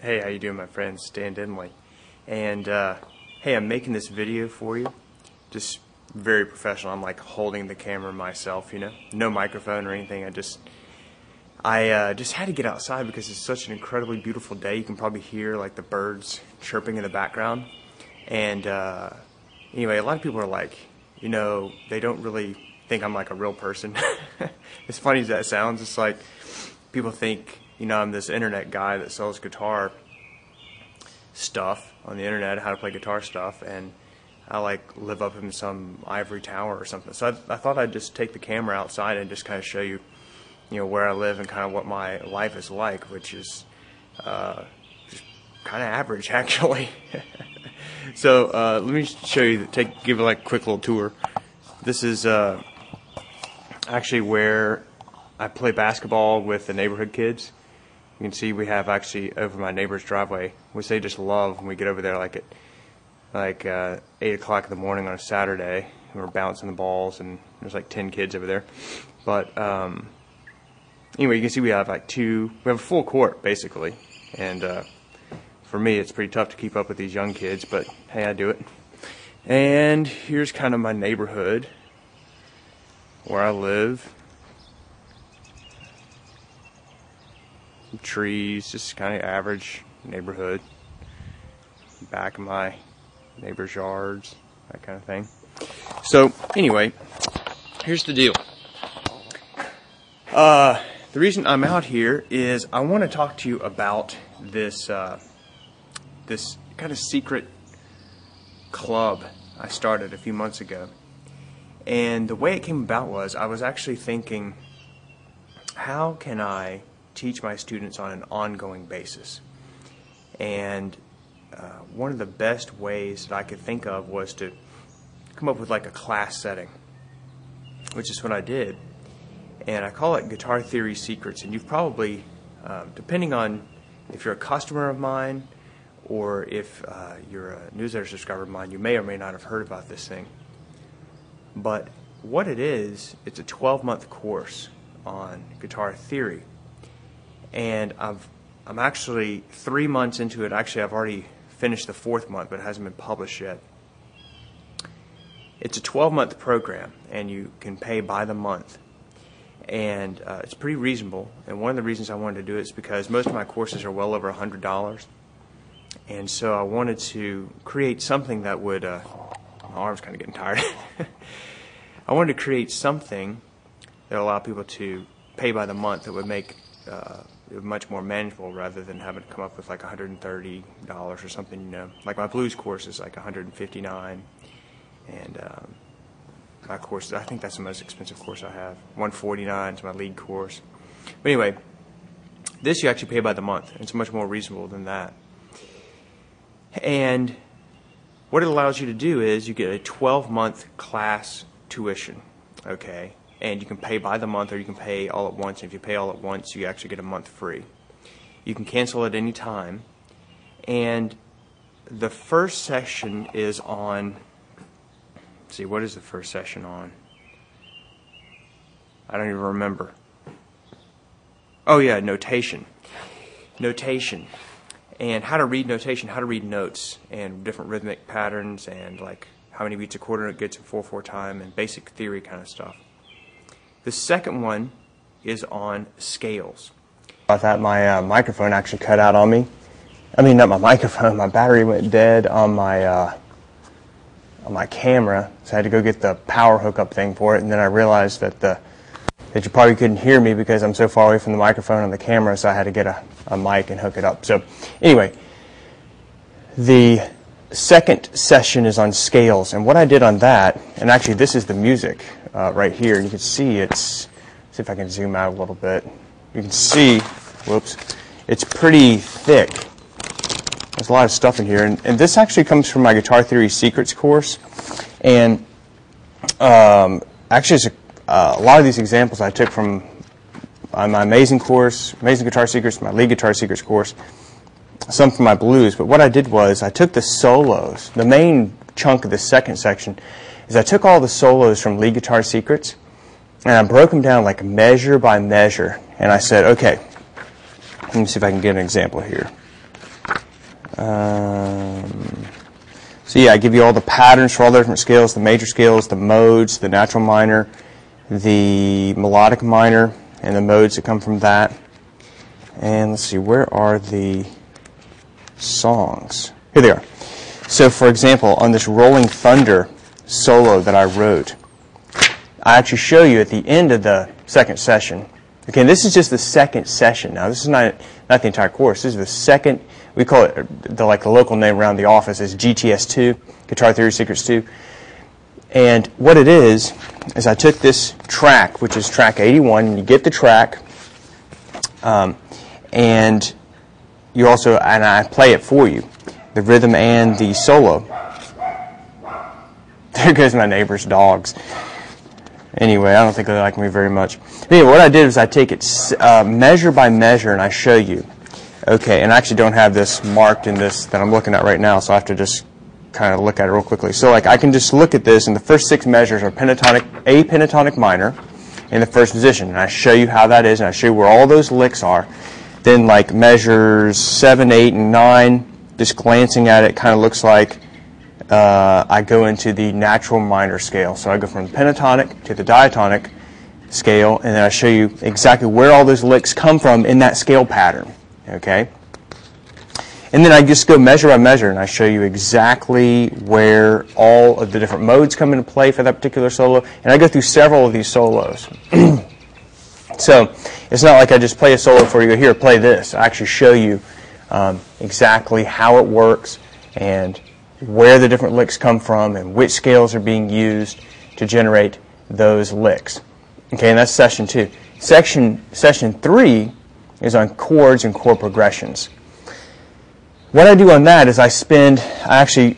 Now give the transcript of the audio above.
Hey, how you doing, my friend? Stan Denley. And hey, I'm making this video for you. Just very professional. I'm like holding the camera myself, you know, no microphone or anything. I just had to get outside because it's such an incredibly beautiful day. You can probably hear like the birds chirping in the background. And anyway, a lot of people are like, you know, they don't really think I'm like a real person. As funny as that sounds, it's like people think, you know, I'm this internet guy that sells guitar stuff on the internet, how to play guitar stuff, and I like live up in some ivory tower or something. So I thought I'd just take the camera outside and just kind of show you, you know, where I live and kind of what my life is like, which is just kind of average, actually. So let me show you, give it like a quick little tour. This is actually where I play basketball with the neighborhood kids. You can see we have actually over my neighbor's driveway, which they just love when we get over there like at 8 o'clock in the morning on a Saturday. And we're bouncing the balls, and there's like 10 kids over there. But anyway, you can see we have like we have a full court basically. And for me, it's pretty tough to keep up with these young kids, but hey, I do it. And here's kind of my neighborhood where I live. Some trees, just kind of average neighborhood. Back of my neighbor's yards, that kind of thing. So anyway, here's the deal. The reason I'm out here is I want to talk to you about this this kind of secret club I started a few months ago. And the way it came about was I was actually thinking, how can I teach my students on an ongoing basis? And one of the best ways that I could think of was to come up with like a class setting, which is what I did. And I call it Guitar Theory Secrets. And you've probably, depending on if you're a customer of mine or if you're a newsletter subscriber of mine, you may or may not have heard about this thing. But what it is, it's a 12-month course on guitar theory. And I'm actually 3 months into it. Actually, I've already finished the 4th month, but it hasn't been published yet. It's a 12-month program, and you can pay by the month. And it's pretty reasonable. And one of the reasons I wanted to do it is because most of my courses are well over $100. And so I wanted to create something that would, my arm's kind of getting tired. I wanted to create something that would allow people to pay by the month that would make it much more manageable rather than having to come up with like $130 or something, you know. Like my blues course is like $159, and my course, I think that's the most expensive course I have. $149 is my lead course. But anyway, this you actually pay by the month. It's much more reasonable than that. And what it allows you to do is you get a 12-month class tuition, okay? And you can pay by the month or you can pay all at once. And if you pay all at once, you actually get a month free. You can cancel at any time. And the first session is on, let's see, what is the first session on? I don't even remember. Oh yeah, notation. Notation. And how to read notation, how to read notes, and different rhythmic patterns, and like how many beats a quarter note gets in 4/4 time, and basic theory kind of stuff. The second one is on scales. I thought my microphone actually cut out on me. I mean, not my microphone, my battery went dead on my camera, so I had to go get the power hookup thing for it, and then I realized that you probably couldn't hear me because I'm so far away from the microphone and the camera, so I had to get a mic and hook it up. So anyway, the second session is on scales, and what I did on that, and actually this is the music right here. You can see see if I can zoom out a little bit. You can see, whoops, it's pretty thick. There's a lot of stuff in here, and this actually comes from my Guitar Theory Secrets course, and actually it's a lot of these examples I took from my Amazing course, Amazing Guitar Secrets, my Lead Guitar Secrets course, some from my blues. But what I did was I took the solos. The main chunk of the second section is I took all the solos from Lead Guitar Secrets and I broke them down like measure by measure. And I said, okay, let me see if I can get an example here. So yeah, I give you all the patterns for all the different scales, the major scales, the modes, the natural minor, the melodic minor, and the modes that come from that. And let's see, where are the songs? Here they are. So for example, on this Rolling Thunder solo that I wrote, I actually show you at the end of the second session. Okay, and this is just the second session. Now, this is not the entire course. This is the second. We call it, the local name around the office is GTS2, Guitar Theory Secrets 2. And what it is I took this track, which is track 81, and you get the track, and you also, and I play it for you, the rhythm and the solo. There goes my neighbor's dogs. Anyway, I don't think they like me very much. Anyway, what I did was I take it measure by measure, and I show you. Okay, and I actually don't have this marked in this that I'm looking at right now, so I have to just kind of look at it real quickly. So like I can just look at this, and the first 6 measures are A pentatonic minor in the first position, and I show you how that is, and I show you where all those licks are. Then like measures 7, 8, and 9, just glancing at it, kind of looks like I go into the natural minor scale. So I go from the pentatonic to the diatonic scale, and then I show you exactly where all those licks come from in that scale pattern. Okay? And then I just go measure by measure, and I show you exactly where all of the different modes come into play for that particular solo. And I go through several of these solos. So it's not like I just play a solo for you, here, play this. I actually show you exactly how it works and where the different licks come from and which scales are being used to generate those licks. Okay, and that's session 2. Session 3 is on chords and chord progressions. What I do on that is I actually